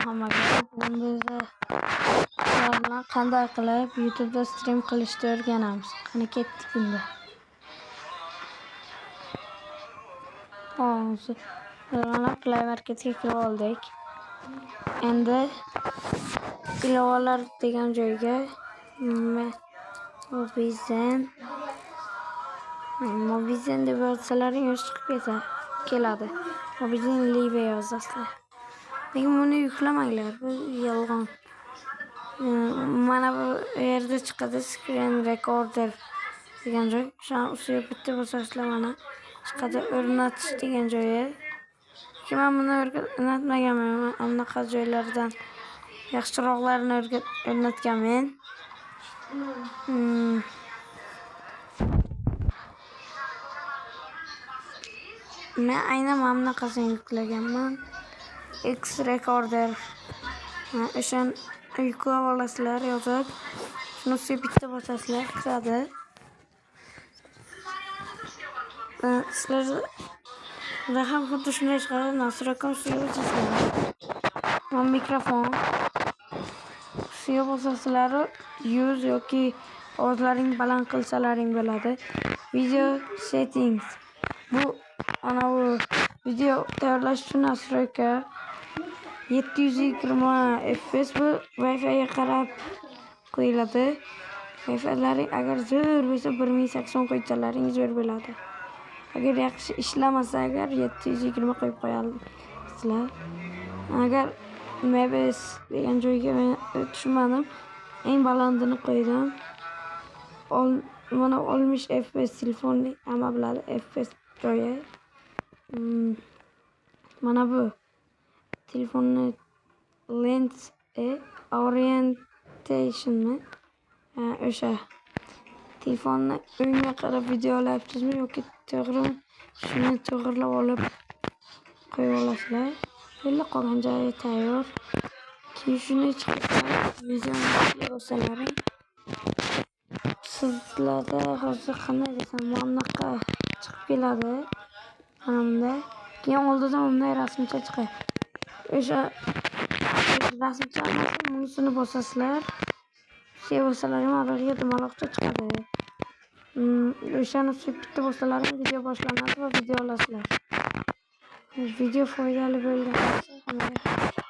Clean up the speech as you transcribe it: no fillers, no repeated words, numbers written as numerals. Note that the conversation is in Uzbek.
Hammaga bugun biz sizlar bilan qanday qilib YouTube'da stream qilishni o'rganamiz. Qani ketdik endi. Hozir mana Play Marketga kirib oldik. Endi ilovalar degan joyga Mobizen deb yozsalaring o'zi chiqib keladi. Mobizen Live yozasizlar. Lekin buni yuklamanglar, bu yolg'on. Mana bu yerda chiqadi screen recorder degan joy. Shuni ustiga bitta bosasizlar mana chiqadi o'rnatish degan joyi. Lekin men buni o'rnatmaganman. Anaqa joylardan yaxshiroqlarini o'rnatganman. Men aynan mana bunaqasini yuklaganman. X recorder. O'shan yuklab olasizlar yozib. Shuni ustiga bitta bosasizlar kiradi. Sizlar ham xuddi shunday chiqadi. Nasrakon ustiga bosasizlar. Mikrofon ustiga bosasizlar. Use yoki ovozlaring baland qilsalaring bo'ladi. Video settings. Bu ana bu video tayyorlash uchun nastroyka 720 fps bu Wi-Fi ga qarab qo'yiladi. Wi-Fi'laring agar zo'r bo'lsa 1080 qo'ysalaring zo'r bo'ladi. Agar yaxshi ishlamasa agar 720 qo'yib qo'yasizlar. Agar MBS degan joyga men tushmadim. Eng balandini qo'ydim. Mana 60 fps telefonning hamma biladi fps joyi. Mana bu telefonni lens orientation o'sha telefonni o'ngga qarab video olyapsizmi yoki to'g'rimi? Shuni to'g'rilab olib qo'yib olasizlar. Endi qolgan joyi tayyor. Keyin shuni chiqarib videoni bosalaring. Sizlarda hozir qanday desam, mana bunaqa chiqib keladi. Mana bunday. Keyin oldidan bunday rasmcha chiqadi. O'sha rasmcha bunisini bosasizlar. Sevsalaring orqaga dumaloqcha chiqadi. O'shani bitta bosalaring video boshlanadi va video olasizlar. Video foydali bo'lgan bo'lsa